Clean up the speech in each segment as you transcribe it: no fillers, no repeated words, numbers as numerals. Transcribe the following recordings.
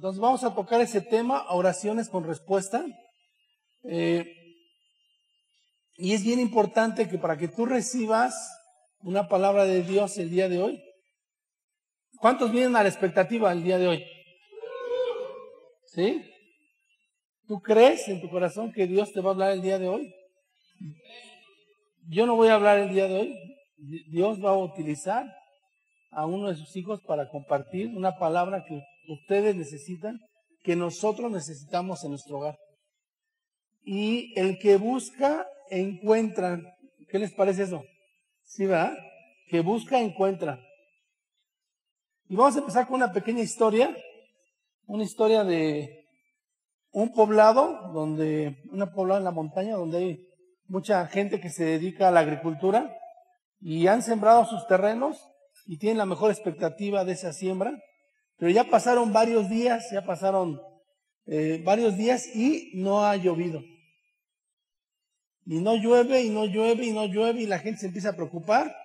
Entonces vamos a tocar ese tema, oraciones con respuesta. Y es bien importante que para que tú recibas una palabra de Dios el día de hoy, ¿cuántos vienen a la expectativa el día de hoy? ¿Sí? ¿Tú crees en tu corazón que Dios te va a hablar el día de hoy? Yo no voy a hablar el día de hoy. Dios va a utilizar a uno de sus hijos para compartir una palabra que ustedes necesitan, que nosotros necesitamos en nuestro hogar. Y el que busca, encuentra. ¿Qué les parece eso? ¿Sí, verdad? Que busca, encuentra. Y vamos a empezar con una pequeña historia. Una historia de un poblado, en la montaña, donde hay mucha gente que se dedica a la agricultura y han sembrado sus terrenos y tienen la mejor expectativa de esa siembra. Pero ya pasaron varios días, y no ha llovido. Y no llueve, y no llueve, y no llueve, y la gente se empieza a preocupar,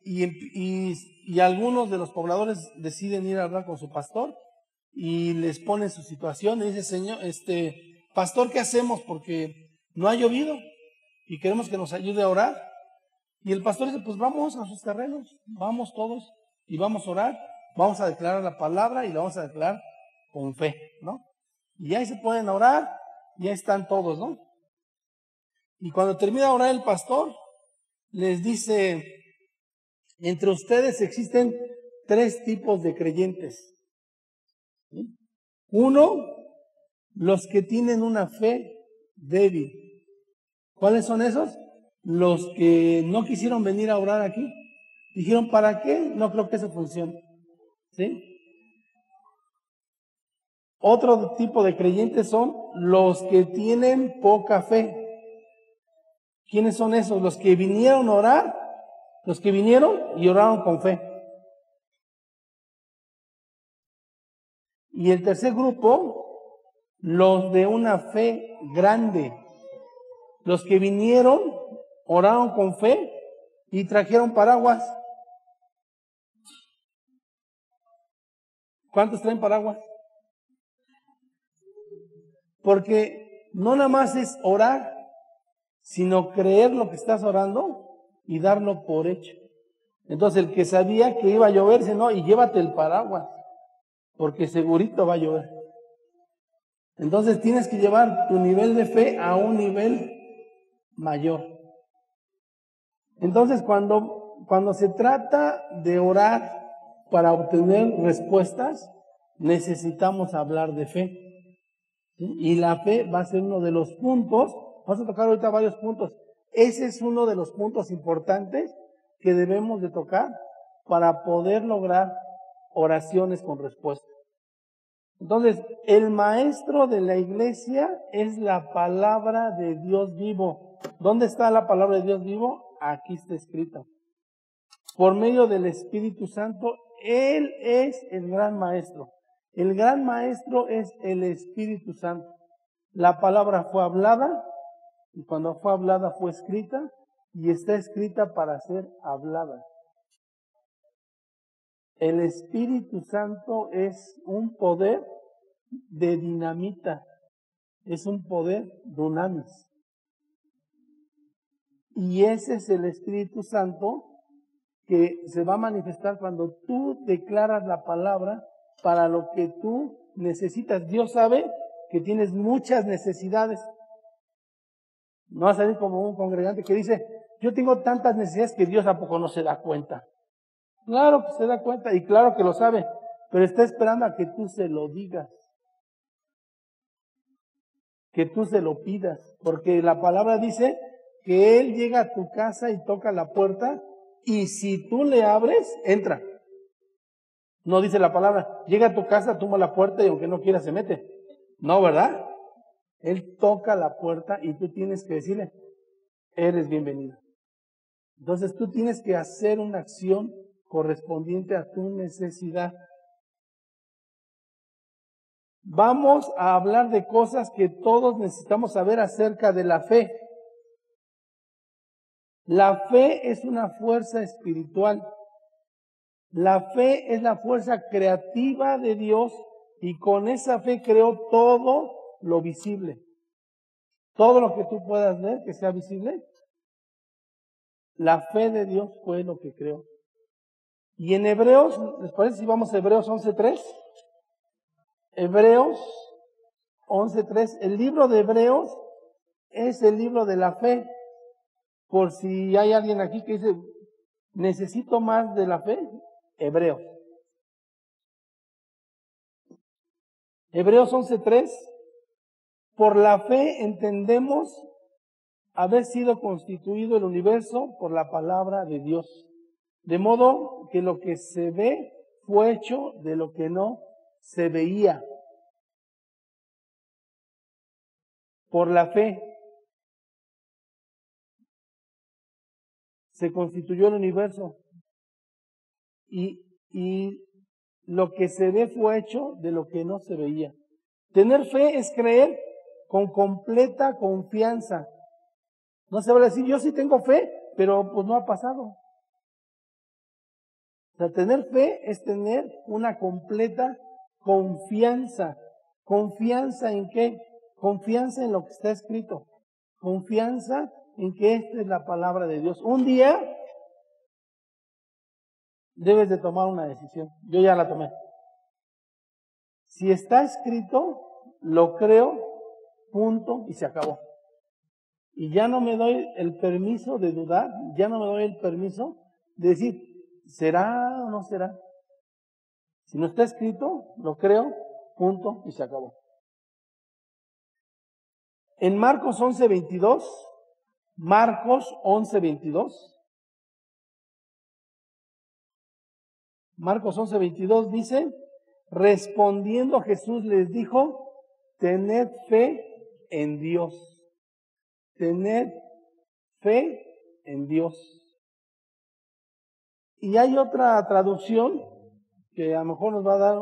y algunos de los pobladores deciden ir a hablar con su pastor, y les ponen su situación, y dice: Señor, pastor, ¿qué hacemos? Porque no ha llovido, y queremos que nos ayude a orar. Y el pastor dice: pues vamos a sus terrenos, vamos todos, y vamos a orar, vamos a declarar la palabra, y la vamos a declarar con fe, ¿no? Y ahí se pueden orar, y ahí están todos, ¿no? Y cuando termina de orar el pastor, les dice: entre ustedes existen 3 tipos de creyentes. ¿Sí? Uno, los que tienen una fe débil. ¿Cuáles son esos? Los que no quisieron venir a orar aquí. Dijeron: ¿para qué? No creo que eso funcione. ¿Sí? Otro tipo de creyentes son los que tienen poca fe. ¿Quiénes son esos? Los que vinieron a orar, los que vinieron y oraron con fe. Y el tercer grupo, los de una fe grande. Los que vinieron, oraron con fe y trajeron paraguas. ¿Cuántos traen paraguas? Porque no nada más es orar, sino creer lo que estás orando y darlo por hecho. Entonces el que sabía que iba a llover dice: no, y llévate el paraguas, porque segurito va a llover. Entonces tienes que llevar tu nivel de fe a un nivel mayor. Entonces cuando se trata de orar para obtener respuestas, necesitamos hablar de fe. ¿Sí? Y la fe va a ser uno de los puntos. Vamos a tocar ahorita varios puntos. Ese es uno de los puntos importantes que debemos de tocar para poder lograr oraciones con respuesta. Entonces, el maestro de la iglesia es la palabra de Dios vivo. ¿Dónde está la palabra de Dios vivo? Aquí está escrita. Por medio del Espíritu Santo, Él es el gran maestro. El gran maestro es el Espíritu Santo. La palabra fue hablada, y cuando fue hablada fue escrita, y está escrita para ser hablada. El Espíritu Santo es un poder de dinamita, es un poder dunamis. Y ese es el Espíritu Santo que se va a manifestar cuando tú declaras la palabra para lo que tú necesitas. Dios sabe que tienes muchas necesidades. No vas a salir como un congregante que dice: yo tengo tantas necesidades, que Dios tampoco no se da cuenta. Claro que se da cuenta y claro que lo sabe, pero está esperando a que tú se lo digas, que tú se lo pidas, porque la palabra dice que Él llega a tu casa y toca la puerta, y si tú le abres, entra. No dice la palabra: llega a tu casa, toma la puerta y aunque no quiera se mete. No, ¿verdad? Él toca la puerta y tú tienes que decirle: eres bienvenido. Entonces tú tienes que hacer una acción correspondiente a tu necesidad. Vamos a hablar de cosas que todos necesitamos saber acerca de la fe. La fe es una fuerza espiritual. La fe es la fuerza creativa de Dios y con esa fe creó todo lo visible. Todo lo que tú puedas ver que sea visible, la fe de Dios fue lo que creó. Y en Hebreos, ¿les parece si vamos a Hebreos 11:3? Hebreos 11:3. El libro de Hebreos es el libro de la fe. Por si hay alguien aquí que dice, necesito más de la fe, Hebreos. Hebreos 11:3. Por la fe entendemos haber sido constituido el universo por la palabra de Dios. De modo que lo que se ve fue hecho de lo que no se veía. Por la fe se constituyó el universo y lo que se ve fue hecho de lo que no se veía. Tener fe es creer con completa confianza. No se va a decir, yo sí tengo fe, pero pues no ha pasado. O sea, tener fe es tener una completa confianza. ¿Confianza en qué? Confianza en lo que está escrito. Confianza en que esta es la palabra de Dios. Un día debes de tomar una decisión. Yo ya la tomé. Si está escrito, lo creo, punto, y se acabó. Y ya no me doy el permiso de dudar, ya no me doy el permiso de decir, ¿será o no será? Si no está escrito, lo creo, punto, y se acabó. En Marcos 11:22, Marcos 11:22 dice, respondiendo Jesús les dijo, tened fe en Dios. Tened fe en Dios. Y hay otra traducción que a lo mejor nos va a dar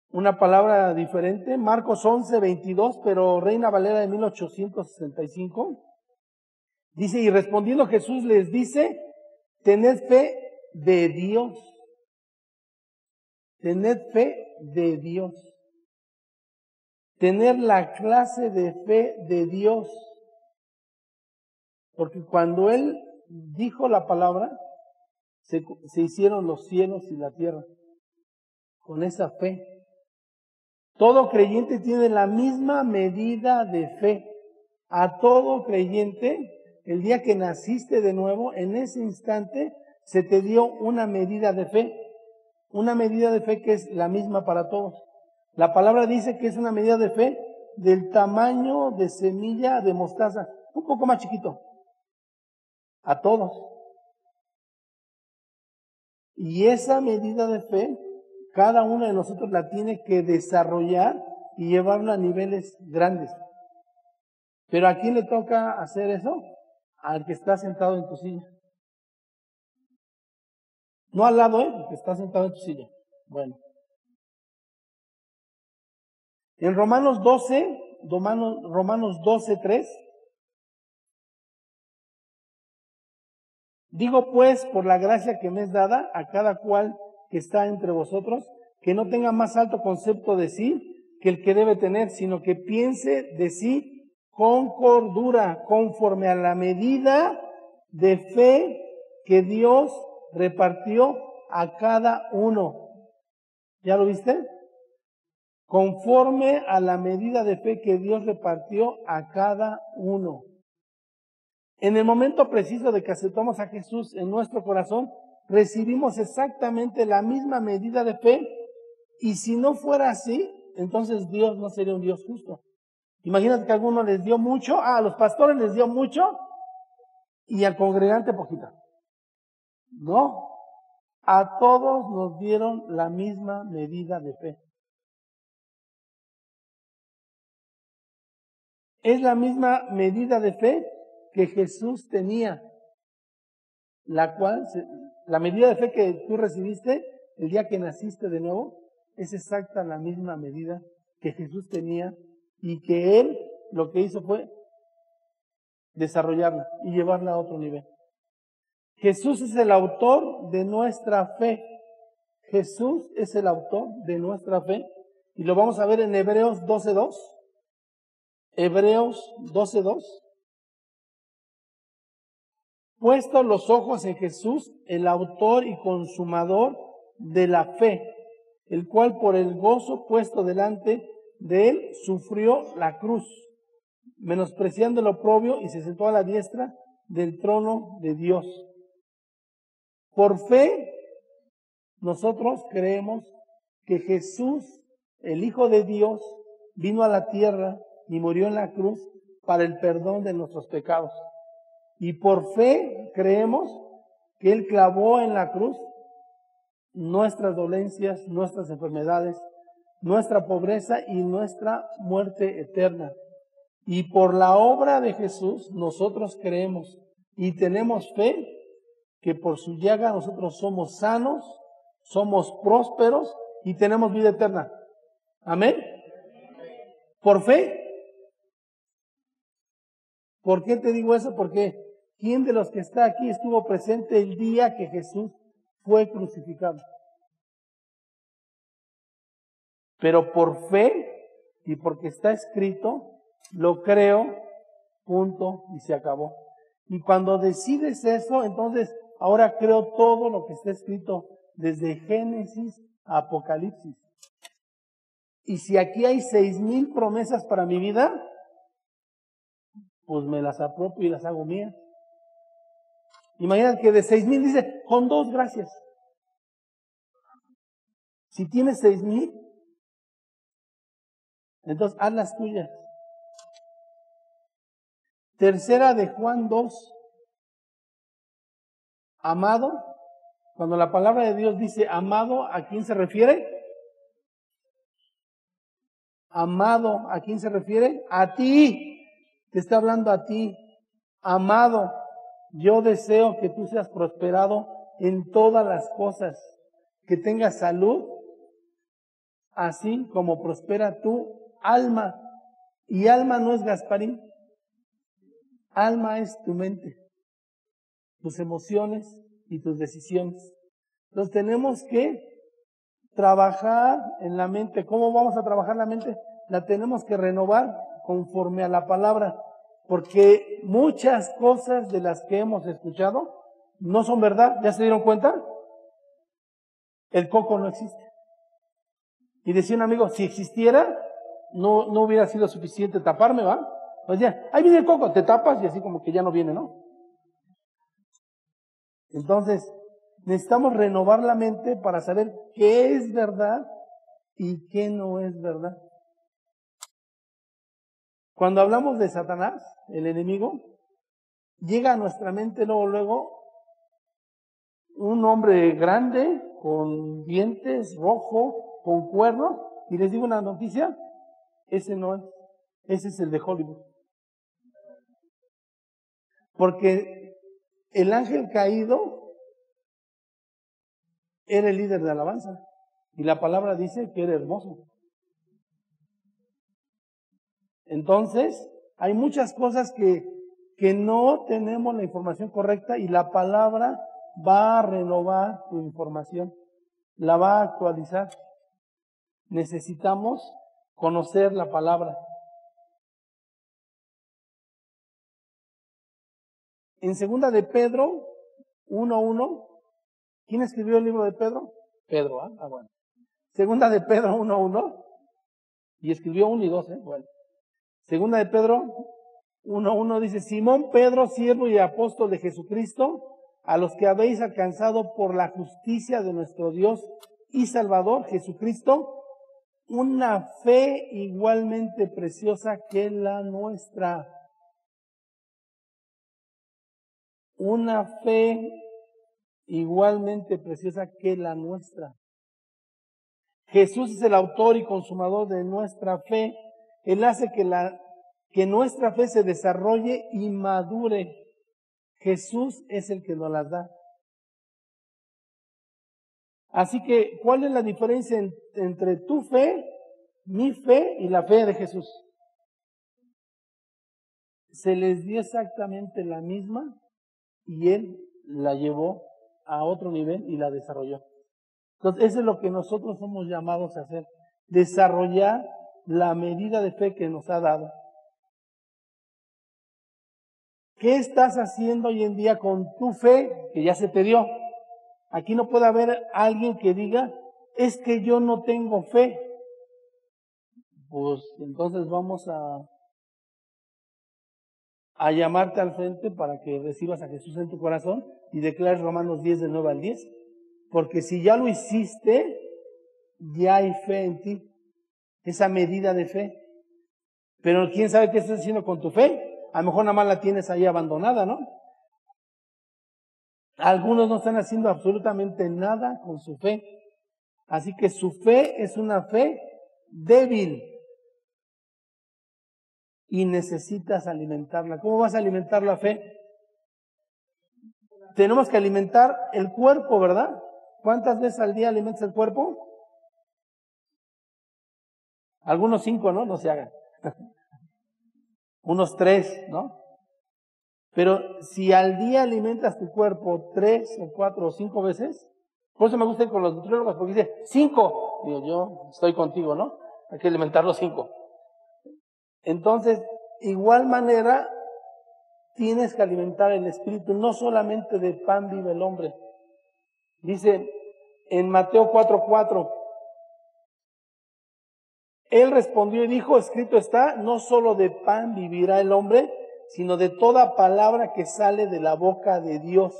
una palabra diferente. Marcos 11:22, pero Reina Valera de 1865. Dice, y respondiendo Jesús les dice, tened fe de Dios. Tened fe de Dios. Tener la clase de fe de Dios. Porque cuando Él dijo la palabra, se hicieron los cielos y la tierra. Con esa fe. Todo creyente tiene la misma medida de fe. A todo creyente, el día que naciste de nuevo, en ese instante se te dio una medida de fe. Una medida de fe que es la misma para todos. La palabra dice que es una medida de fe del tamaño de semilla de mostaza, un poco más chiquito. A todos. Y esa medida de fe, cada uno de nosotros la tiene que desarrollar y llevarla a niveles grandes. Pero ¿a quién le toca hacer eso? Al que está sentado en tu silla. No al lado, el que está sentado en tu silla. Bueno. En Romanos 12:3, digo pues, por la gracia que me es dada a cada cual que está entre vosotros, que no tenga más alto concepto de sí que el que debe tener, sino que piense de sí con cordura, conforme a la medida de fe que Dios repartió a cada uno. ¿Ya lo viste? Conforme a la medida de fe que Dios repartió a cada uno. En el momento preciso de que aceptamos a Jesús en nuestro corazón, recibimos exactamente la misma medida de fe, y si no fuera así, entonces Dios no sería un Dios justo. Imagínate que a alguno les dio mucho, a los pastores les dio mucho, y al congregante poquito. No, a todos nos dieron la misma medida de fe. Es la misma medida de fe que Jesús tenía, la medida de fe que tú recibiste el día que naciste de nuevo, es exacta la misma medida que Jesús tenía, y que Él lo que hizo fue desarrollarla y llevarla a otro nivel. Jesús es el autor de nuestra fe. Jesús es el autor de nuestra fe. Y lo vamos a ver en Hebreos 12:2. Hebreos 12:2. Puesto los ojos en Jesús, el autor y consumador de la fe, el cual por el gozo puesto delante de él sufrió la cruz, menospreciando el oprobio, y se sentó a la diestra del trono de Dios. Por fe, nosotros creemos que Jesús, el Hijo de Dios, vino a la tierra y murió en la cruz para el perdón de nuestros pecados. Y por fe creemos que Él clavó en la cruz nuestras dolencias, nuestras enfermedades, nuestra pobreza y nuestra muerte eterna. Y por la obra de Jesús nosotros creemos y tenemos fe que por su llaga nosotros somos sanos, somos prósperos y tenemos vida eterna. Amén. Por fe. ¿Por qué te digo eso? Porque ¿quién de los que está aquí estuvo presente el día que Jesús fue crucificado? Pero por fe y porque está escrito, lo creo, punto, y se acabó. Y cuando decides eso, entonces ahora creo todo lo que está escrito desde Génesis a Apocalipsis. Y si aquí hay 6,000 promesas para mi vida, pues me las apropio y las hago mías. Imagínate que de 6,000 dice, con 2 gracias. Si tienes 6,000, entonces haz las tuyas. Tercera de Juan 2. Amado, cuando la palabra de Dios dice amado, ¿a quién se refiere? Amado, ¿a quién se refiere? A ti. Te está hablando a ti. Amado, yo deseo que tú seas prosperado en todas las cosas, que tengas salud, así como prospera tu alma. Y alma no es Gasparín. Alma es tu mente, tus emociones y tus decisiones. Entonces tenemos que trabajar en la mente. ¿Cómo vamos a trabajar la mente? La tenemos que renovar conforme a la palabra, porque muchas cosas de las que hemos escuchado no son verdad. ¿Ya se dieron cuenta? El coco no existe. Y decía un amigo, si existiera, no hubiera sido suficiente taparme, ¿va? Pues ya, ahí viene el coco, te tapas y así como que ya no viene, ¿no? Entonces, necesitamos renovar la mente para saber qué es verdad y qué no es verdad. Cuando hablamos de Satanás, el enemigo, llega a nuestra mente luego un hombre grande, con dientes, rojo, con cuernos, y les digo una noticia, ese no es, ese es el de Hollywood. Porque el ángel caído era el líder de alabanza, y la palabra dice que era hermoso. Entonces, hay muchas cosas que no tenemos la información correcta y la palabra va a renovar tu información, la va a actualizar. Necesitamos conocer la palabra. En segunda de Pedro 1:1, ¿quién escribió el libro de Pedro? Pedro, ¿ah? Bueno. Segunda de Pedro 1:1, y escribió 1 y 2, bueno. Segunda de Pedro 1:1 dice, Simón Pedro, siervo y apóstol de Jesucristo, a los que habéis alcanzado por la justicia de nuestro Dios y Salvador Jesucristo, una fe igualmente preciosa que la nuestra. Una fe igualmente preciosa que la nuestra. Jesús es el autor y consumador de nuestra fe. Él hace que nuestra fe se desarrolle y madure. Jesús es el que nos las da. Así que, ¿cuál es la diferencia entre tu fe, mi fe y la fe de Jesús? Se les dio exactamente la misma y Él la llevó a otro nivel y la desarrolló. Entonces, eso es lo que nosotros somos llamados a hacer. Desarrollar la medida de fe que nos ha dado. ¿Qué estás haciendo hoy en día con tu fe que ya se te dio? Aquí no puede haber alguien que diga, es que yo no tengo fe. Pues entonces vamos a llamarte al frente para que recibas a Jesús en tu corazón y declares Romanos 10 del 9 al 10. Porque si ya lo hiciste, ya hay fe en ti. Esa medida de fe. Pero quién sabe qué estás haciendo con tu fe. A lo mejor nada más la tienes ahí abandonada, ¿no? Algunos no están haciendo absolutamente nada con su fe. Así que su fe es una fe débil. Y necesitas alimentarla. ¿Cómo vas a alimentar la fe? Tenemos que alimentar el cuerpo, ¿verdad? ¿Cuántas veces al día alimentas el cuerpo? Algunos 5, ¿no? No se hagan. Unos 3, ¿no? Pero si al día alimentas tu cuerpo 3 o 4 o 5 veces, por eso me gusta ir con los nutriólogos, porque dice 5. Digo, yo estoy contigo, ¿no? Hay que alimentar los 5. Entonces, igual manera, tienes que alimentar el espíritu, no solamente de pan vive el hombre. Dice en Mateo 4:4, él respondió y dijo, escrito está, no solo de pan vivirá el hombre, sino de toda palabra que sale de la boca de Dios.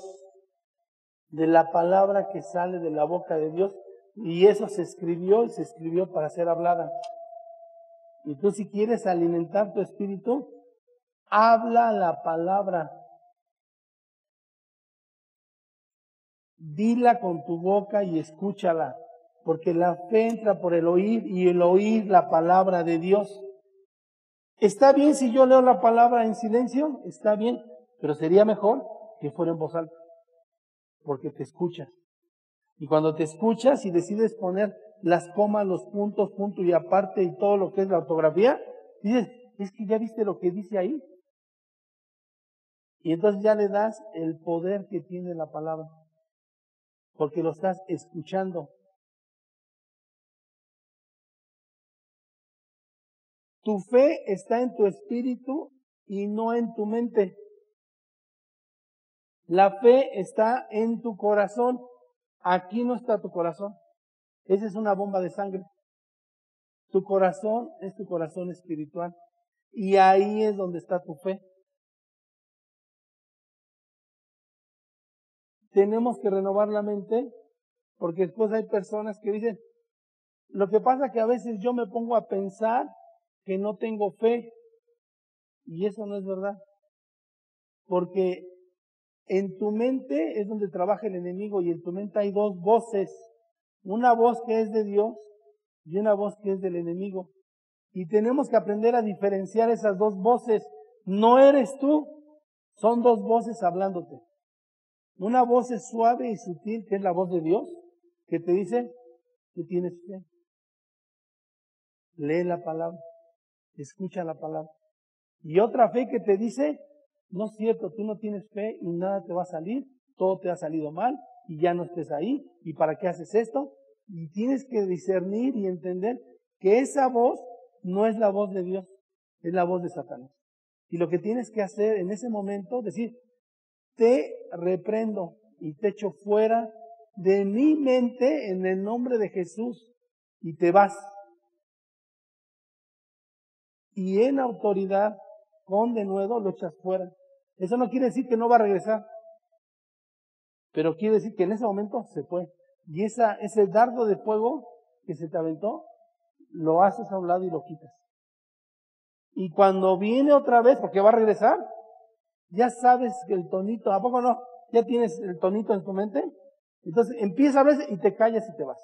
De la palabra que sale de la boca de Dios. Y eso se escribió y se escribió para ser hablada. Y tú si quieres alimentar tu espíritu, habla la palabra. Dila con tu boca y escúchala. Porque la fe entra por el oír y el oír la palabra de Dios. ¿Está bien si yo leo la palabra en silencio? Está bien, pero sería mejor que fuera en voz alta, porque te escuchas. Y cuando te escuchas y decides poner las comas, los puntos, punto y aparte y todo lo que es la ortografía, dices, es que ya viste lo que dice ahí. Y entonces ya le das el poder que tiene la palabra, porque lo estás escuchando. Tu fe está en tu espíritu y no en tu mente. La fe está en tu corazón. Aquí no está tu corazón. Esa es una bomba de sangre. Tu corazón es tu corazón espiritual. Y ahí es donde está tu fe. Tenemos que renovar la mente, porque después hay personas que dicen, lo que pasa es que a veces yo me pongo a pensar que no tengo fe. Y eso no es verdad. Porque en tu mente es donde trabaja el enemigo y en tu mente hay dos voces. Una voz que es de Dios y una voz que es del enemigo. Y tenemos que aprender a diferenciar esas dos voces. No eres tú, son dos voces hablándote. Una voz es suave y sutil, que es la voz de Dios, que te dice, tú tienes fe. Lee la palabra, escucha la palabra. Y otra fe que te dice, no es cierto, tú no tienes fe y nada te va a salir, todo te ha salido mal y ya no estés ahí. ¿Y para qué haces esto? Y tienes que discernir y entender que esa voz no es la voz de Dios, es la voz de Satanás. Y lo que tienes que hacer en ese momento, decir, te reprendo y te echo fuera de mi mente en el nombre de Jesús y te vas. Y en autoridad, con denuedo, lo echas fuera. Eso no quiere decir que no va a regresar, pero quiere decir que en ese momento se fue. Y ese dardo de fuego que se te aventó, lo haces a un lado y lo quitas. Y cuando viene otra vez, porque va a regresar, ya sabes que el tonito, ¿a poco no? ¿Ya tienes el tonito en tu mente? Entonces empieza a veces y te callas y te vas.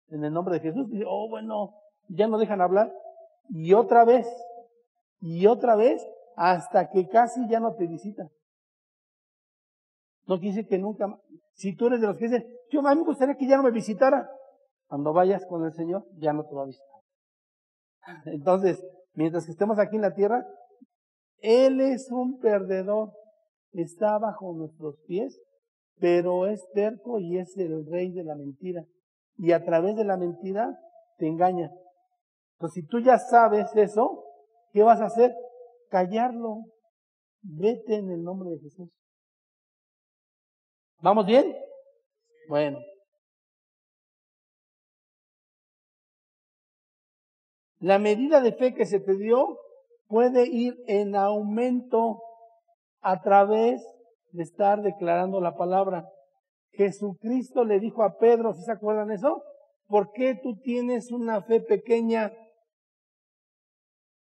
En el nombre de Jesús, y oh bueno, ya no dejan hablar. Y otra vez, hasta que casi ya no te visitan. No quiere decir que nunca más. Si tú eres de los que dicen, yo a mí me gustaría que ya no me visitara. Cuando vayas con el Señor, ya no te va a visitar. Entonces, mientras que estemos aquí en la tierra, Él es un perdedor. Está bajo nuestros pies, pero es terco y es el rey de la mentira. y a través de la mentira te engaña. Entonces, si tú ya sabes eso, ¿qué vas a hacer? Callarlo. Vete en el nombre de Jesús. ¿Vamos bien? Bueno. La medida de fe que se te dio puede ir en aumento a través de estar declarando la palabra. Jesucristo le dijo a Pedro, ¿sí se acuerdan eso? ¿Por qué tú tienes una fe pequeña?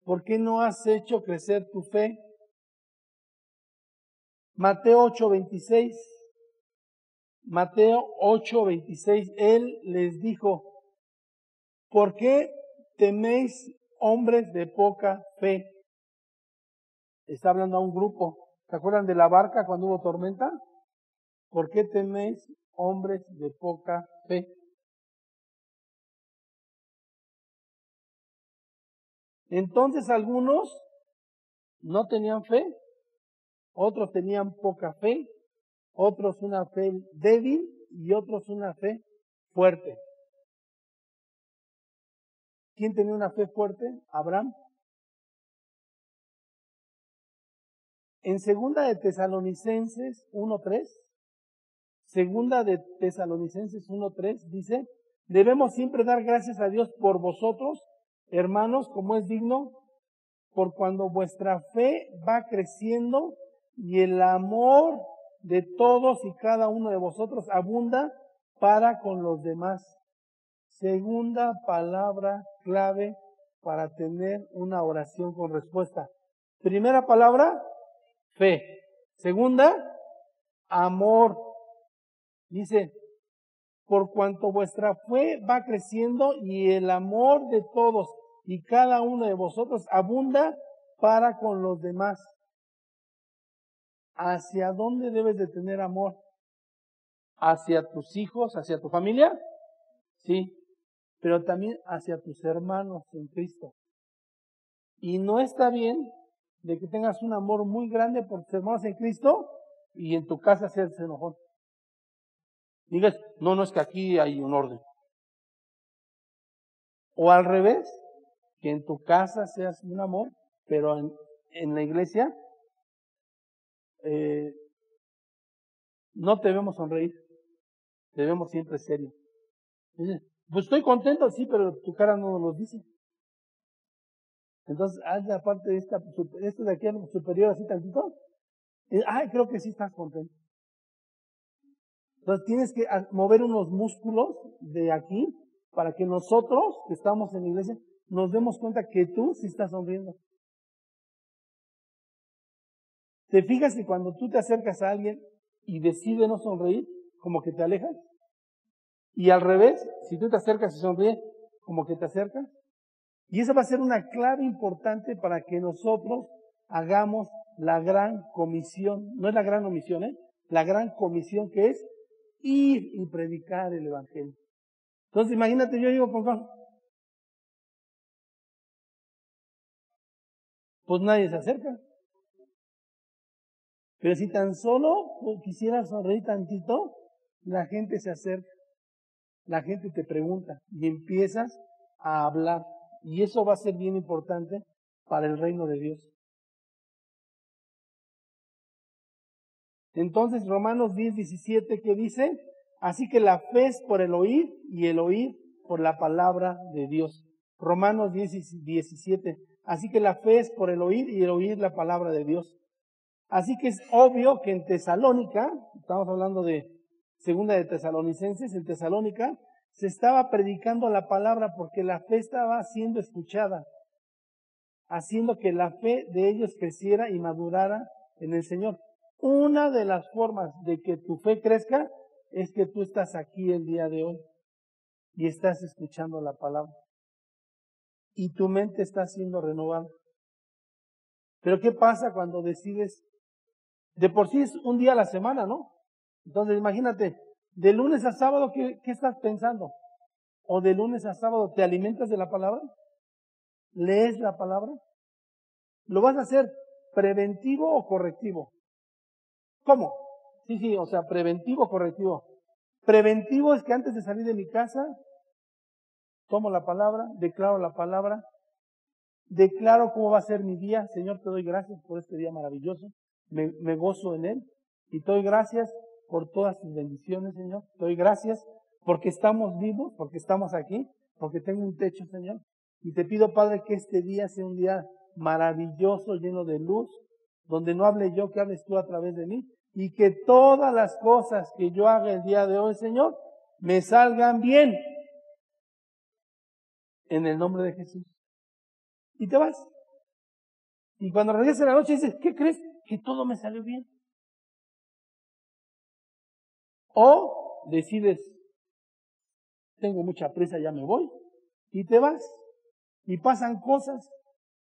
¿Por qué no has hecho crecer tu fe? Mateo 8:26. Mateo 8:26. Él les dijo, ¿por qué teméis hombres de poca fe? Está hablando a un grupo. ¿Se acuerdan de la barca cuando hubo tormenta? ¿Por qué teméis hombres de poca fe? Entonces algunos no tenían fe, otros tenían poca fe, otros una fe débil y otros una fe fuerte. ¿Quién tenía una fe fuerte? Abraham. En segunda de Tesalonicenses 1:3, segunda de Tesalonicenses 1:3 dice, debemos siempre dar gracias a Dios por vosotros, hermanos, como es digno, por cuando vuestra fe va creciendo y el amor de todos y cada uno de vosotros abunda para con los demás. Segunda palabra clave para tener una oración con respuesta. Primera palabra, fe. Segunda, amor. Dice, por cuanto vuestra fe va creciendo y el amor de todos y cada uno de vosotros abunda para con los demás. ¿Hacia dónde debes de tener amor? ¿Hacia tus hijos, hacia tu familia? Sí, pero también hacia tus hermanos en Cristo. Y no está bien de que tengas un amor muy grande por tus hermanos en Cristo y en tu casa seas enojón. Digas, no es que aquí hay un orden. O al revés, que en tu casa seas un amor, pero en la iglesia no te debemos sonreír, te vemos siempre serio. Dices, pues estoy contento, sí, pero tu cara no nos lo dice. Entonces, haz la parte de esto de aquí al superior así tantito. Creo que sí estás contento. Entonces tienes que mover unos músculos de aquí para que nosotros, que estamos en la iglesia, nos demos cuenta que tú sí estás sonriendo. ¿Te fijas que cuando tú te acercas a alguien y decide no sonreír, como que te alejas? Y al revés, si tú te acercas y sonríes, como que te acercas. Y esa va a ser una clave importante para que nosotros hagamos la gran comisión. No es la gran omisión, la gran comisión que es ir y predicar el evangelio. Entonces imagínate, yo digo, pues nadie se acerca. Pero si tan solo quisieras sonreír tantito, la gente se acerca, la gente te pregunta y empiezas a hablar. Y eso va a ser bien importante para el reino de Dios. Entonces, Romanos 10:17, ¿qué dice? Así que la fe es por el oír y el oír por la palabra de Dios. Romanos 10:17. Así que la fe es por el oír y el oír la palabra de Dios. Así que es obvio que en Tesalónica, estamos hablando de segunda de Tesalonicenses, en Tesalónica se estaba predicando la palabra porque la fe estaba siendo escuchada, haciendo que la fe de ellos creciera y madurara en el Señor. Una de las formas de que tu fe crezca es que tú estás aquí el día de hoy y estás escuchando la palabra y tu mente está siendo renovada. Pero ¿qué pasa cuando decides? De por sí es un día a la semana, ¿no? Entonces imagínate, de lunes a sábado, ¿qué estás pensando? ¿O de lunes a sábado te alimentas de la palabra? ¿Lees la palabra? ¿Lo vas a hacer preventivo o correctivo? ¿Cómo? Sí, o sea, preventivo o correctivo. Preventivo es que antes de salir de mi casa, tomo la palabra, declaro cómo va a ser mi día. Señor, te doy gracias por este día maravilloso. Me gozo en él. Y te doy gracias por todas tus bendiciones, Señor. Te doy gracias porque estamos vivos, porque estamos aquí, porque tengo un techo, Señor. Y te pido, Padre, que este día sea un día maravilloso, lleno de luz, donde no hable yo, que hables tú a través de mí. Y que todas las cosas que yo haga el día de hoy, Señor, me salgan bien. En el nombre de Jesús. Y te vas. Y cuando regreses en la noche dices, ¿qué crees? Que todo me salió bien. O decides, tengo mucha prisa, ya me voy. Y te vas. Y pasan cosas.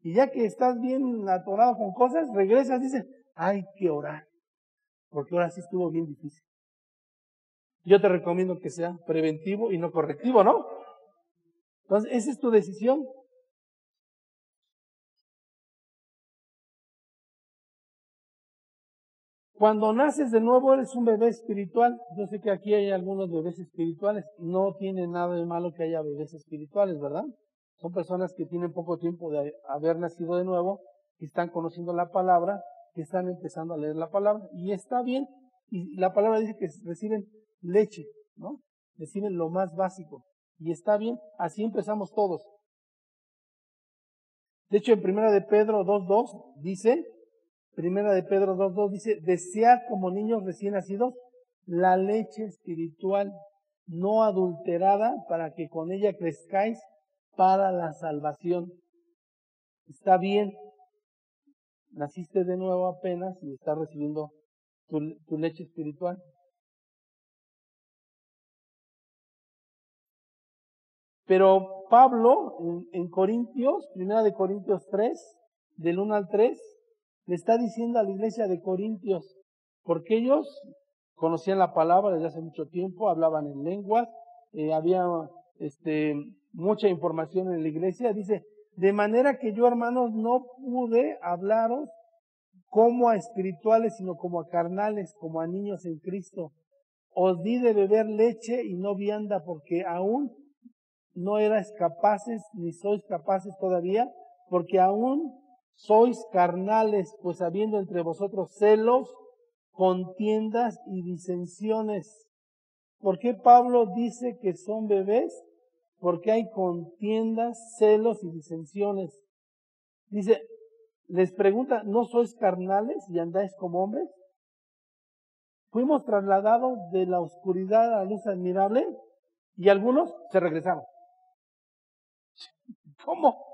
Y ya que estás bien atorado con cosas, regresas y dices, hay que orar. Porque ahora sí estuvo bien difícil. Yo te recomiendo que sea preventivo y no correctivo, ¿no? Entonces, esa es tu decisión. Cuando naces de nuevo eres un bebé espiritual. Yo sé que aquí hay algunos bebés espirituales. No tiene nada de malo que haya bebés espirituales, ¿verdad? Son personas que tienen poco tiempo de haber nacido de nuevo, que están conociendo la palabra, que están empezando a leer la palabra. Y está bien. Y la palabra dice que reciben leche, ¿no? Reciben lo más básico. Y está bien. Así empezamos todos. De hecho, en 1 de Pedro 2:2 dice, desead como niños recién nacidos la leche espiritual no adulterada para que con ella crezcáis para la salvación. Está bien, naciste de nuevo apenas y estás recibiendo tu leche espiritual. Pero Pablo en Corintios, 1 Corintios 3, del 1 al 3, le está diciendo a la iglesia de Corintios, porque ellos conocían la palabra desde hace mucho tiempo, hablaban en lenguas, había mucha información en la iglesia. Dice, de manera que yo, hermanos, no pude hablaros como a espirituales, sino como a carnales, como a niños en Cristo. Os di de beber leche y no vianda, porque aún no erais capaces, ni sois capaces todavía, porque aún sois carnales, pues habiendo entre vosotros celos, contiendas y disensiones. ¿Por qué Pablo dice que son bebés? Porque hay contiendas, celos y disensiones. Dice, les pregunta, ¿no sois carnales y andáis como hombres? Fuimos trasladados de la oscuridad a la luz admirable y algunos se regresaron. ¿Cómo?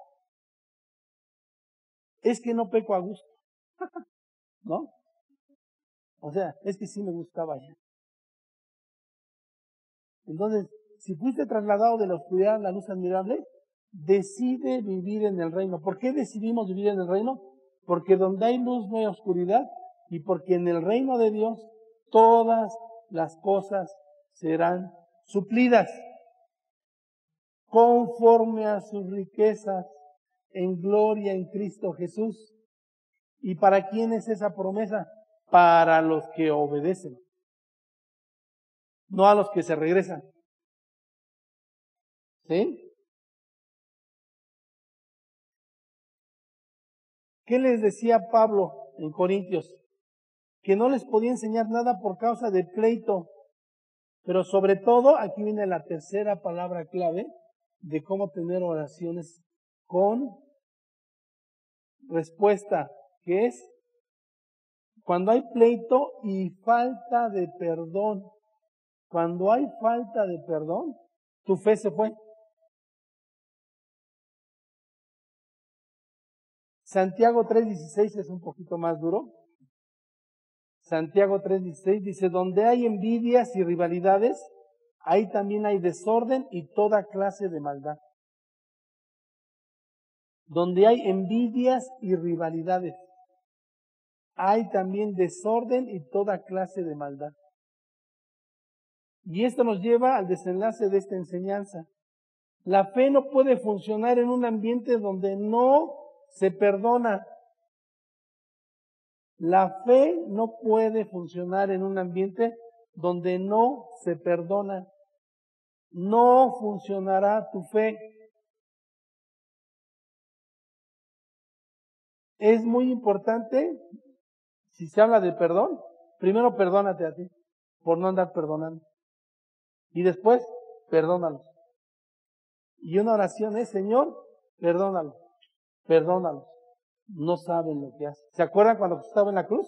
Es que no peco a gusto, ¿no? O sea, es que sí me gustaba ya. Entonces, si fuiste trasladado de la oscuridad a la luz admirable, decide vivir en el reino. ¿Por qué decidimos vivir en el reino? Porque donde hay luz no hay oscuridad y porque en el reino de Dios todas las cosas serán suplidas conforme a sus riquezas en gloria en Cristo Jesús. ¿Y para quién es esa promesa? Para los que obedecen, no a los que se regresan. ¿Sí? ¿Qué les decía Pablo en Corintios? Que no les podía enseñar nada por causa de pleito. Pero sobre todo, aquí viene la tercera palabra clave de cómo tener oraciones con respuesta, que es cuando hay pleito y falta de perdón. Cuando hay falta de perdón, tu fe se fue. Santiago 3:16 es un poquito más duro. Santiago 3:16 dice, donde hay envidias y rivalidades, ahí también hay desorden y toda clase de maldad. Donde hay envidias y rivalidades, hay también desorden y toda clase de maldad. Y esto nos lleva al desenlace de esta enseñanza. La fe no puede funcionar en un ambiente donde no se perdona. La fe no puede funcionar en un ambiente donde no se perdona, no funcionará tu fe. Es muy importante, si se habla de perdón, primero perdónate a ti, por no andar perdonando. Y después, perdónalos. Y una oración es, Señor, perdónalos, perdónalos. No saben lo que hacen. ¿Se acuerdan cuando estaba en la cruz?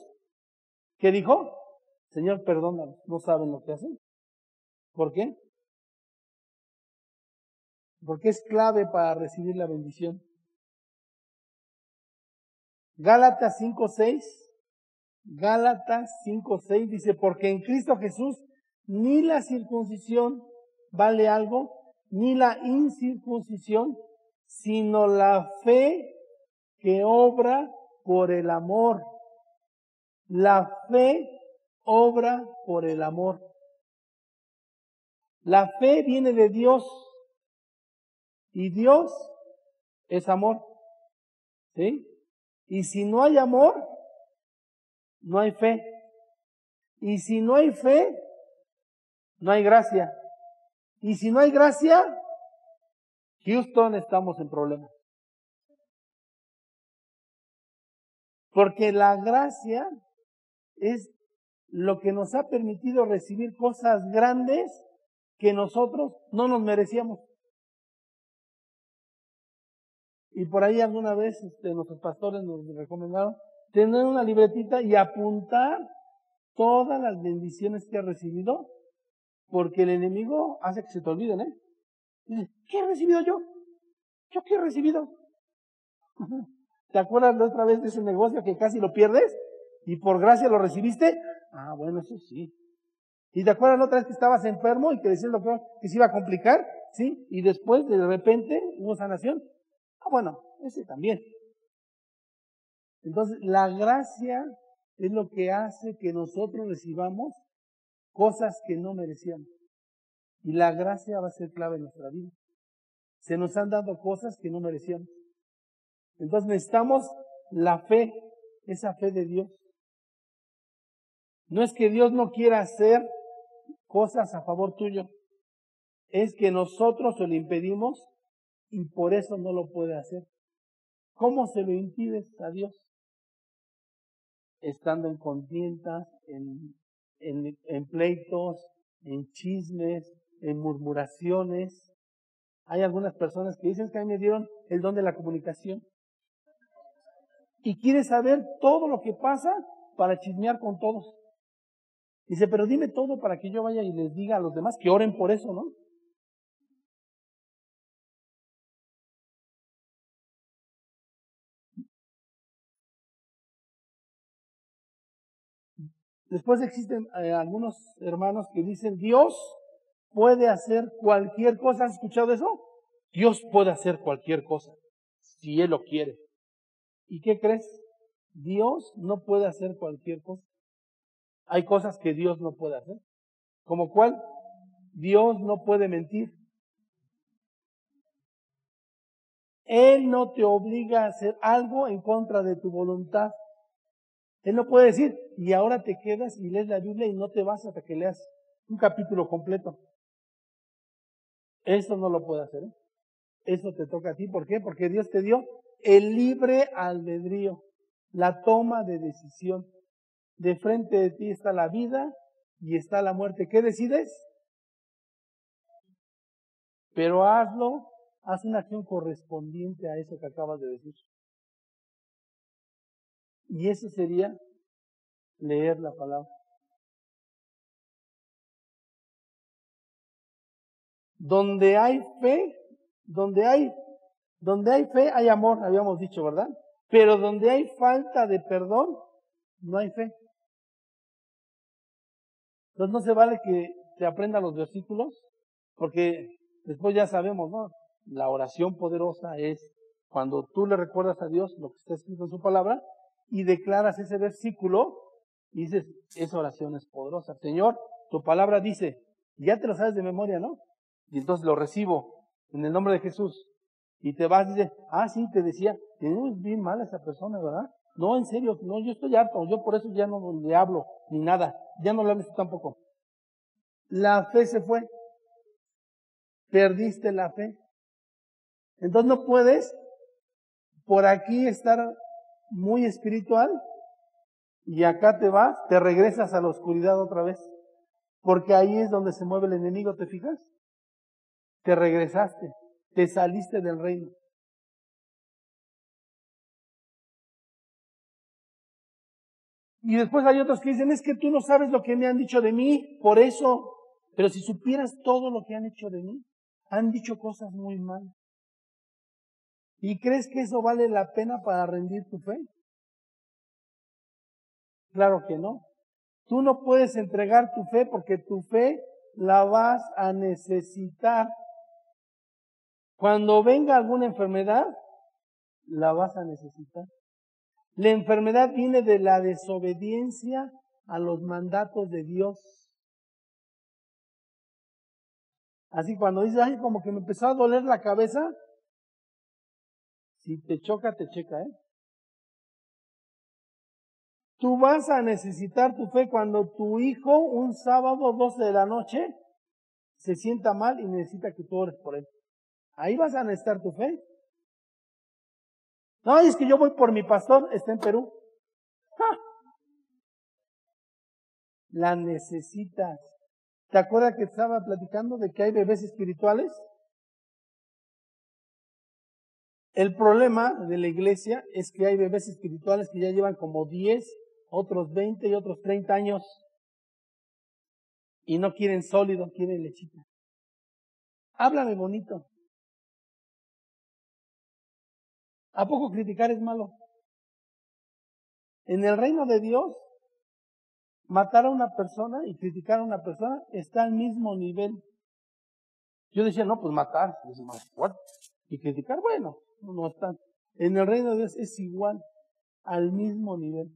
¿Qué dijo? Señor, perdónalos, no saben lo que hacen. ¿Por qué? Porque es clave para recibir la bendición. Gálatas 5:6, Gálatas 5:6 dice, porque en Cristo Jesús ni la circuncisión vale algo, ni la incircuncisión, sino la fe que obra por el amor. La fe obra por el amor. La fe viene de Dios y Dios es amor. ¿Sí? Y si no hay amor, no hay fe. Y si no hay fe, no hay gracia. Y si no hay gracia, Houston, estamos en problemas. Porque la gracia es lo que nos ha permitido recibir cosas grandes que nosotros no nos merecíamos. Y por ahí alguna vez nuestros pastores nos recomendaron tener una libretita y apuntar todas las bendiciones que ha recibido, porque el enemigo hace que se te olviden, ¿eh? Dice, ¿qué he recibido yo? ¿Yo qué he recibido? ¿Te acuerdas de otra vez de ese negocio que casi lo pierdes? ¿Y por gracia lo recibiste? Ah, bueno, eso sí. ¿Y te acuerdas la otra vez que estabas enfermo y que decías lo que se iba a complicar? ¿Sí? Y después, de repente, hubo sanación. Ah, bueno, ese también. Entonces, la gracia es lo que hace que nosotros recibamos cosas que no merecíamos. Y la gracia va a ser clave en nuestra vida. Se nos han dado cosas que no merecíamos. Entonces necesitamos la fe, esa fe de Dios. No es que Dios no quiera hacer cosas a favor tuyo. Es que nosotros se lo impedimos y por eso no lo puede hacer. ¿Cómo se lo impides a Dios? Estando en contiendas, en pleitos, en chismes, en murmuraciones. Hay algunas personas que dicen que a mí me dieron el don de la comunicación. Y quiere saber todo lo que pasa para chismear con todos. Dice, pero dime todo para que yo vaya y les diga a los demás que oren por eso, ¿no? Después existen algunos hermanos que dicen, Dios puede hacer cualquier cosa. ¿Has escuchado eso? Dios puede hacer cualquier cosa, si Él lo quiere. ¿Y qué crees? Dios no puede hacer cualquier cosa. Hay cosas que Dios no puede hacer. ¿Como cuál? Dios no puede mentir. Él no te obliga a hacer algo en contra de tu voluntad. Él no puede decir, y ahora te quedas y lees la Biblia y no te vas hasta que leas un capítulo completo. Eso no lo puede hacer, ¿eh? Eso te toca a ti. ¿Por qué? Porque Dios te dio el libre albedrío, la toma de decisión. De frente de ti está la vida y está la muerte. ¿Qué decides? Pero hazlo, haz una acción correspondiente a eso que acabas de decir. Y eso sería leer la palabra. Donde hay fe, donde hay fe, hay amor, habíamos dicho, ¿verdad? Pero donde hay falta de perdón, no hay fe. Entonces no se vale que te aprendan los versículos, porque después ya sabemos, ¿no? La oración poderosa es cuando tú le recuerdas a Dios lo que está escrito en su palabra y declaras ese versículo y dices, esa oración es poderosa. Señor, tu palabra dice, ya te lo sabes de memoria, ¿no? Y entonces lo recibo en el nombre de Jesús. Y te vas y dices, sí, te decía, es bien mala esa persona, ¿verdad? No, en serio, no, yo estoy harto, yo por eso ya no le hablo, ni nada, ya no le hables tú tampoco. La fe se fue. Perdiste la fe. Entonces no puedes por aquí estar muy espiritual y acá te vas, te regresas a la oscuridad otra vez. Porque ahí es donde se mueve el enemigo, ¿te fijas? Te regresaste, te saliste del reino. Y después hay otros que dicen, es que tú no sabes lo que me han dicho de mí, por eso. Pero si supieras todo lo que han hecho de mí, han dicho cosas muy mal. ¿Y crees que eso vale la pena para rendir tu fe? Claro que no. Tú no puedes entregar tu fe porque tu fe la vas a necesitar. Cuando venga alguna enfermedad, la vas a necesitar. La enfermedad viene de la desobediencia a los mandatos de Dios. Así cuando dices, ay, como que me empezó a doler la cabeza, si te choca, te checa, ¿eh? Tú vas a necesitar tu fe cuando tu hijo, un sábado 12 de la noche, se sienta mal y necesita que tú ores por él. Ahí vas a necesitar tu fe. No, es que yo voy por mi pastor, está en Perú. ¡Ja! La necesitas. ¿Te acuerdas que estaba platicando de que hay bebés espirituales? El problema de la iglesia es que hay bebés espirituales que ya llevan como 10, otros 20 y otros 30 años y no quieren sólido, quieren lechita. Háblame bonito. ¿A poco criticar es malo? En el reino de Dios, matar a una persona y criticar a una persona está al mismo nivel. Yo decía, no, pues matar es más fuerte. Y criticar, bueno, no está. En el reino de Dios es igual, al mismo nivel.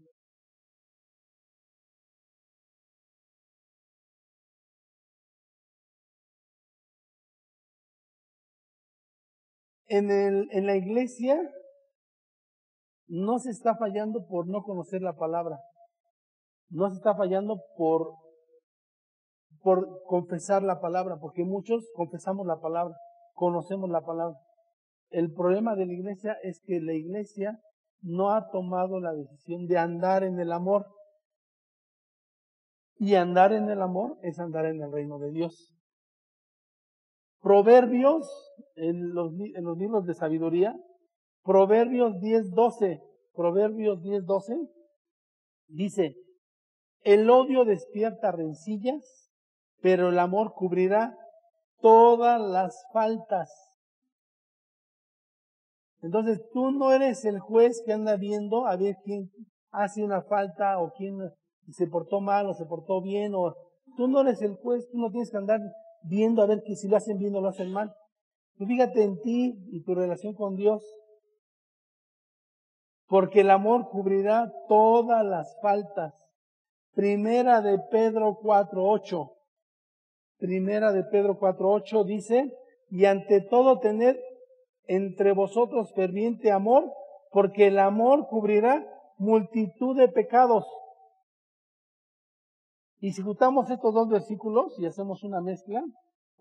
En la iglesia no se está fallando por no conocer la palabra. No se está fallando por confesar la palabra, porque muchos confesamos la palabra, conocemos la palabra. El problema de la iglesia es que la iglesia no ha tomado la decisión de andar en el amor. Y andar en el amor es andar en el reino de Dios. Proverbios, en los libros de sabiduría, Proverbios 10:12, Proverbios 10:12, dice, el odio despierta rencillas, pero el amor cubrirá todas las faltas. Entonces tú no eres el juez que anda viendo a ver quién hace una falta o quién se portó mal o se portó bien. O tú no eres el juez, tú no tienes que andar viendo a ver que si lo hacen bien o lo hacen mal. Tú fíjate en ti y tu relación con Dios, porque el amor cubrirá todas las faltas. Primera de Pedro 4:8. Primera de Pedro 4:8 dice, y ante todo tener entre vosotros ferviente amor, porque el amor cubrirá multitud de pecados. Y si juntamos estos dos versículos y hacemos una mezcla,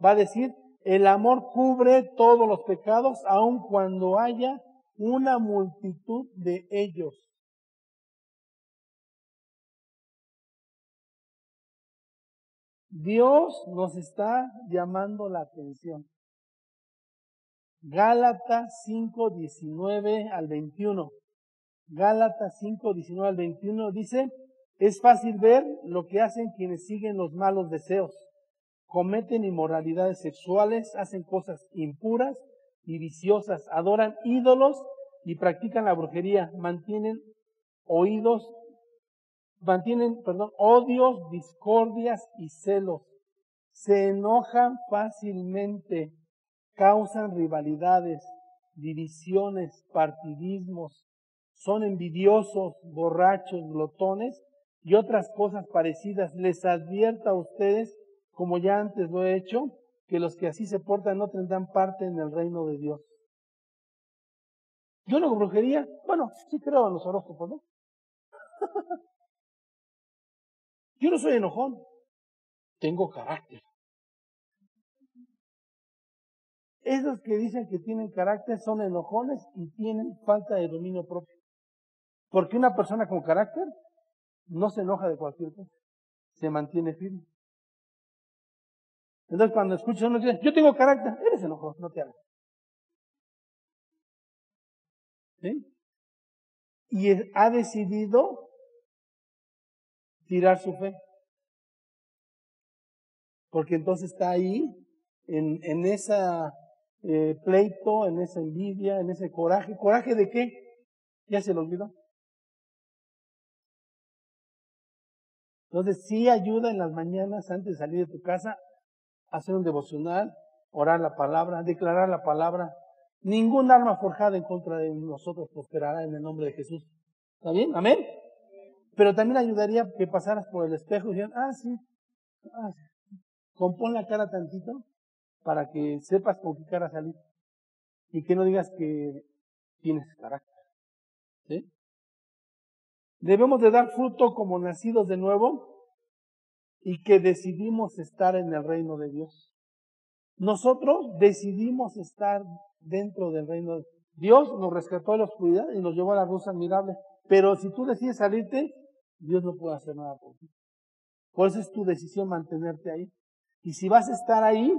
va a decir, el amor cubre todos los pecados, aun cuando haya una multitud de ellos. Dios nos está llamando la atención. Gálatas 5:19 al 21. Gálatas 5:19 al 21 dice, es fácil ver lo que hacen quienes siguen los malos deseos. Cometen inmoralidades sexuales, hacen cosas impuras y viciosas, adoran ídolos y practican la brujería, mantienen odios, discordias y celos. Se enojan fácilmente, causan rivalidades, divisiones, partidismos, son envidiosos, borrachos, glotones y otras cosas parecidas. Les advierto a ustedes, como ya antes lo he hecho, que los que así se portan no tendrán parte en el reino de Dios. Yo no brujería, bueno, sí creo en los horóscopos, ¿no? Yo no soy enojón. tengo carácter. Esos que dicen que tienen carácter son enojones y tienen falta de dominio propio. Porque una persona con carácter no se enoja de cualquier cosa, se mantiene firme. Entonces cuando escuchas a uno que dice, yo tengo carácter, eres enojón, no te hagas. ¿Sí? Y ha decidido tirar su fe. Porque entonces está ahí, en esa pleito, en esa envidia, en ese coraje. ¿Coraje de qué? Ya se lo olvidó. Entonces sí ayuda en las mañanas antes de salir de tu casa, hacer un devocional, orar la palabra, declarar la palabra. Ningún arma forjada en contra de nosotros prosperará en el nombre de Jesús. ¿Está bien? ¿Amén? Pero también ayudaría que pasaras por el espejo y dijeras, sí, compón la cara tantito para que sepas con qué cara salir. Y que no digas que tienes carácter. ¿Sí? Debemos de dar fruto como nacidos de nuevo y que decidimos estar en el reino de Dios. Nosotros decidimos estar dentro del reino de Dios. Dios nos rescató de la oscuridad y nos llevó a la luz admirable. Pero si tú decides salirte, Dios no puede hacer nada por ti. Por eso es tu decisión mantenerte ahí. Y si vas a estar ahí,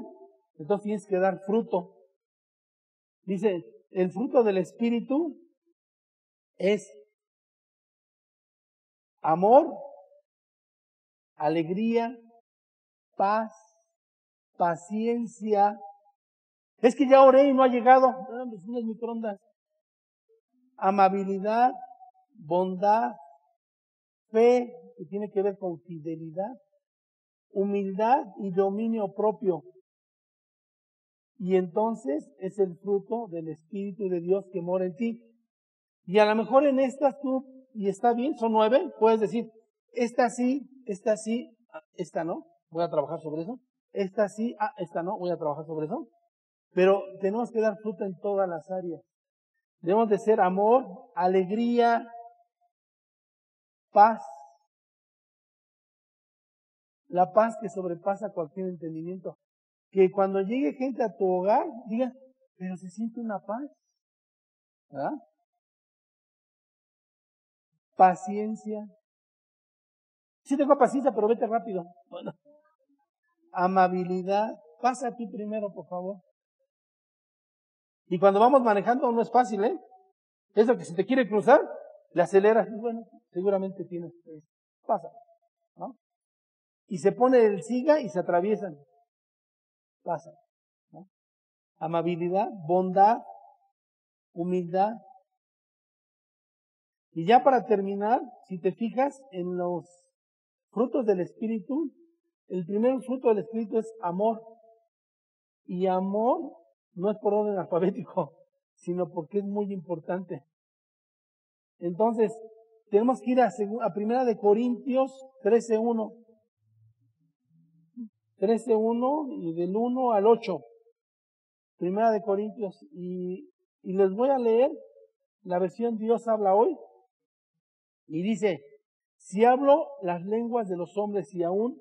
entonces tienes que dar fruto. Dice, el fruto del Espíritu es amor, alegría, paz, paciencia. Es que ya oré y no ha llegado. No, pues unas microondas. Amabilidad, bondad, fe, que tiene que ver con fidelidad, humildad y dominio propio. Y entonces es el fruto del Espíritu de Dios que mora en ti. Y a lo mejor en estas tú, y está bien, son 9, puedes decir, esta sí, esta no, voy a trabajar sobre eso. Esta sí, esta no, voy a trabajar sobre eso. Pero tenemos que dar fruto en todas las áreas. Debemos de ser amor, alegría, paz. La paz que sobrepasa cualquier entendimiento. Que cuando llegue gente a tu hogar, diga, pero se siente una paz. ¿Verdad? Paciencia. Sí tengo paciencia, pero vete rápido. Bueno. Amabilidad. Pasa a ti primero, por favor. Y cuando vamos manejando no es fácil, ¿eh? Eso que si te quiere cruzar, le aceleras. Y bueno, seguramente tienes. Pasa. ¿No? Y se pone el siga y se atraviesan. Pasa. ¿No? Amabilidad, bondad, humildad. Y ya para terminar, si te fijas en los frutos del Espíritu, el primer fruto del Espíritu es amor. Y amor no es por orden alfabético, sino porque es muy importante. Entonces, tenemos que ir a 1 Corintios 13:1 y del 1 al 8. 1 Corintios, y les voy a leer la versión Dios habla hoy. Y dice, si hablo las lenguas de los hombres y aún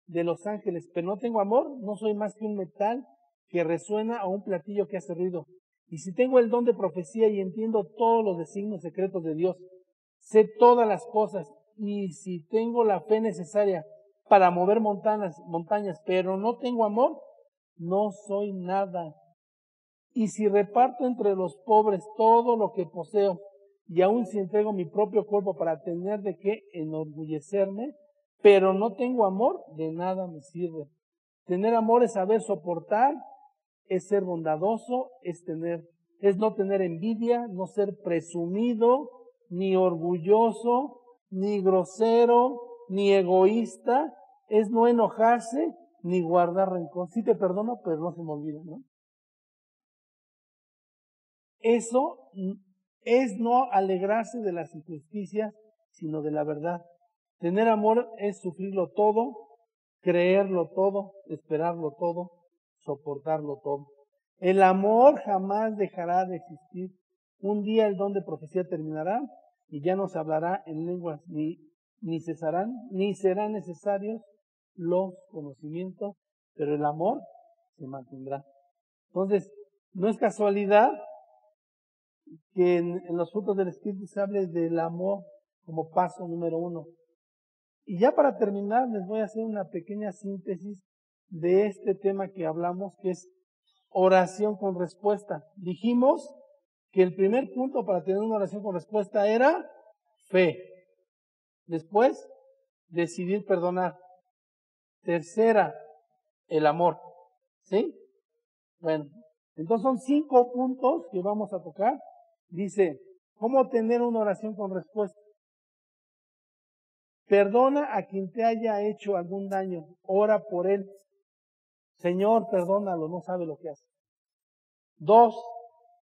de los ángeles, pero no tengo amor, no soy más que un metal que resuena o un platillo que hace ruido. Y si tengo el don de profecía y entiendo todos los designios secretos de Dios, sé todas las cosas, y si tengo la fe necesaria para mover montañas, pero no tengo amor, no soy nada. Y si reparto entre los pobres todo lo que poseo, y aun si entrego mi propio cuerpo para tener de qué enorgullecerme, pero no tengo amor, de nada me sirve. Tener amor es saber soportar, es ser bondadoso, es no tener envidia, no ser presumido, ni orgulloso, ni grosero, ni egoísta, es no enojarse, ni guardar rencor. Sí te perdono, pero no se me olvida, ¿no? Eso es no alegrarse de las injusticias, sino de la verdad. Tener amor es sufrirlo todo, creerlo todo, esperarlo todo, soportarlo todo. El amor jamás dejará de existir. Un día el don de profecía terminará y ya no se hablará en lenguas ni serán necesarios los conocimientos, pero el amor se mantendrá. Entonces, no es casualidad que en los frutos del Espíritu se hable del amor como paso número 1. Y ya para terminar, les voy a hacer una pequeña síntesis de este tema que hablamos, que es oración con respuesta. Dijimos que el primer punto para tener una oración con respuesta era fe. Después, decidir perdonar. Tercera, el amor. ¿Sí? Bueno, entonces son 5 puntos que vamos a tocar. Dice, ¿cómo tener una oración con respuesta? Perdona a quien te haya hecho algún daño. Ora por él. Señor, perdónalo, no sabe lo que hace. 2,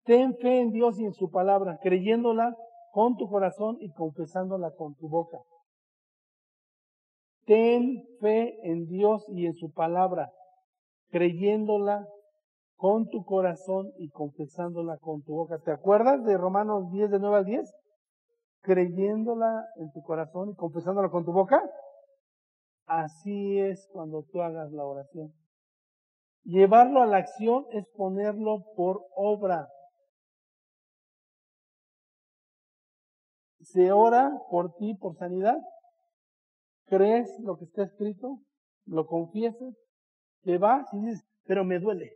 ten fe en Dios y en su palabra, creyéndola con tu corazón y confesándola con tu boca. Ten fe en Dios y en su palabra, creyéndola con tu corazón y confesándola con tu boca. ¿Te acuerdas de Romanos 10, de 9 al 10? Creyéndola en tu corazón y confesándola con tu boca. Así es cuando tú hagas la oración. Llevarlo a la acción es ponerlo por obra. Se ora por ti, por sanidad. Crees lo que está escrito, lo confiesas, te vas y dices, pero me duele.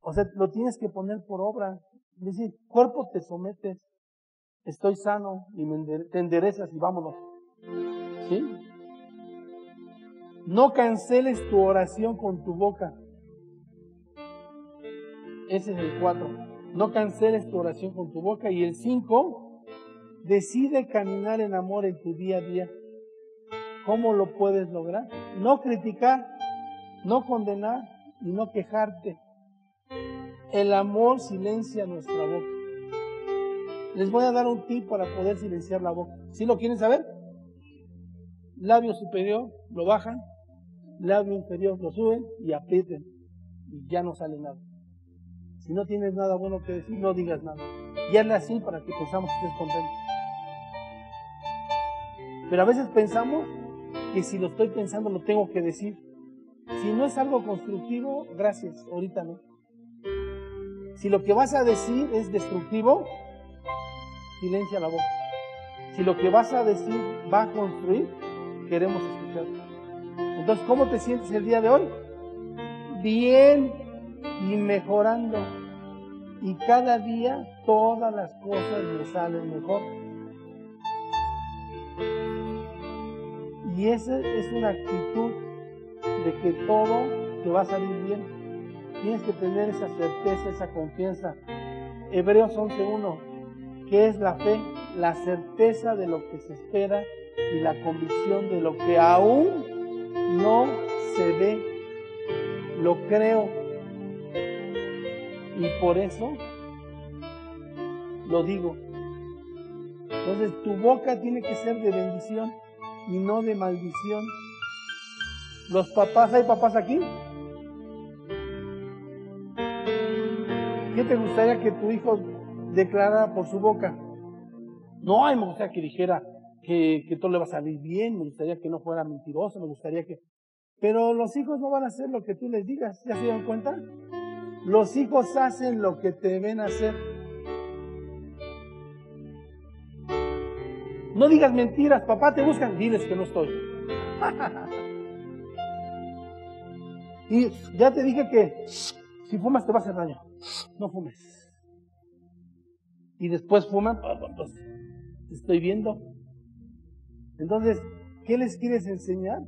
O sea, lo tienes que poner por obra. Es decir, cuerpo te sometes, estoy sano y te enderezas y vámonos. ¿Sí? No canceles tu oración con tu boca. Ese es el 4. No canceles tu oración con tu boca. Y el 5, decide caminar en amor en tu día a día. ¿Cómo lo puedes lograr? No criticar, no condenar y no quejarte. El amor silencia nuestra boca. Les voy a dar un tip para poder silenciar la boca. ¿Sí lo quieren saber? Labio superior, lo bajan. Labio inferior, lo suben y aprieten. Y ya no sale nada. Si no tienes nada bueno que decir, no digas nada. Y hazle así para que pensamos que estés contento. Pero a veces pensamos que si lo estoy pensando lo tengo que decir. Si no es algo constructivo, gracias, ahorita no. Si lo que vas a decir es destructivo, silencia la boca. Si lo que vas a decir va a construir, queremos escucharlo. Entonces, ¿cómo te sientes el día de hoy? Bien y mejorando. Y cada día todas las cosas me salen mejor. Y esa es una actitud de que todo te va a salir bien. Tienes que tener esa certeza, esa confianza. Hebreos 11:1. ¿Qué es la fe? La certeza de lo que se espera y la convicción de lo que aún no se ve. Lo creo. Y por eso lo digo. Entonces tu boca tiene que ser de bendición y no de maldición. Los papás, ¿hay papás aquí? ¿Qué te gustaría que tu hijo declarara por su boca? No, me gustaría que dijera que todo le va a salir bien, me gustaría que no fuera mentiroso, me gustaría que... Pero los hijos no van a hacer lo que tú les digas, ¿ya se dan cuenta? Los hijos hacen lo que te ven hacer. No digas mentiras, papá te buscan, diles que no estoy. Y ya te dije que si fumas te va a hacer daño. No fumes. Y después fuman, pues te estoy viendo. Entonces, ¿qué les quieres enseñar?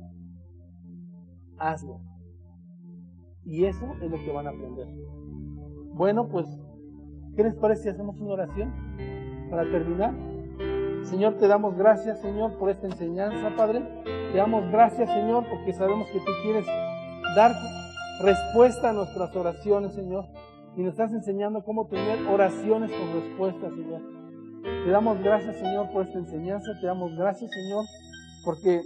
Hazlo. Y eso es lo que van a aprender. Bueno, pues, ¿qué les parece si hacemos una oración para terminar? Señor, te damos gracias, Señor, por esta enseñanza, Padre. Te damos gracias, Señor, porque sabemos que tú quieres dar respuesta a nuestras oraciones, Señor. Y nos estás enseñando cómo tener oraciones con respuesta, Señor. Te damos gracias, Señor, por esta enseñanza. Te damos gracias, Señor, porque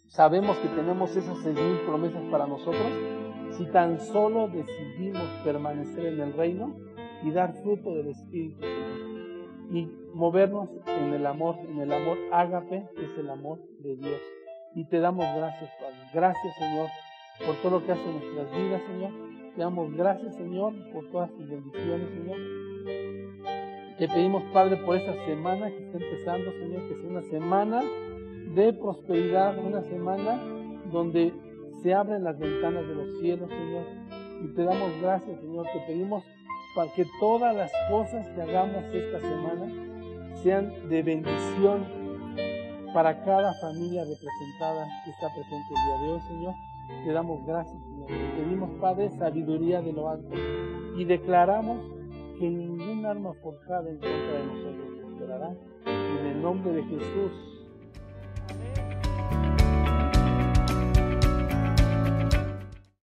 sabemos que tenemos esas 6,000 promesas para nosotros si tan solo decidimos permanecer en el reino y dar fruto del Espíritu, Señor. y movernos en el amor ágape, que es el amor de Dios. Y te damos gracias, Padre. Gracias, Señor, por todo lo que hace en nuestras vidas, Señor. Te damos gracias, Señor, por todas tus bendiciones, Señor. Te pedimos, Padre, por esta semana que está empezando, Señor, que sea una semana de prosperidad, una semana donde se abren las ventanas de los cielos, Señor. Y te damos gracias, Señor. Te pedimos para que todas las cosas que hagamos esta semana sean de bendición para cada familia representada que está presente el día de hoy, Señor. Te damos gracias, Señor. Te pedimos, Padre, sabiduría de lo alto. Y declaramos que ningún arma forjada en contra de nosotros prosperará. En el nombre de Jesús.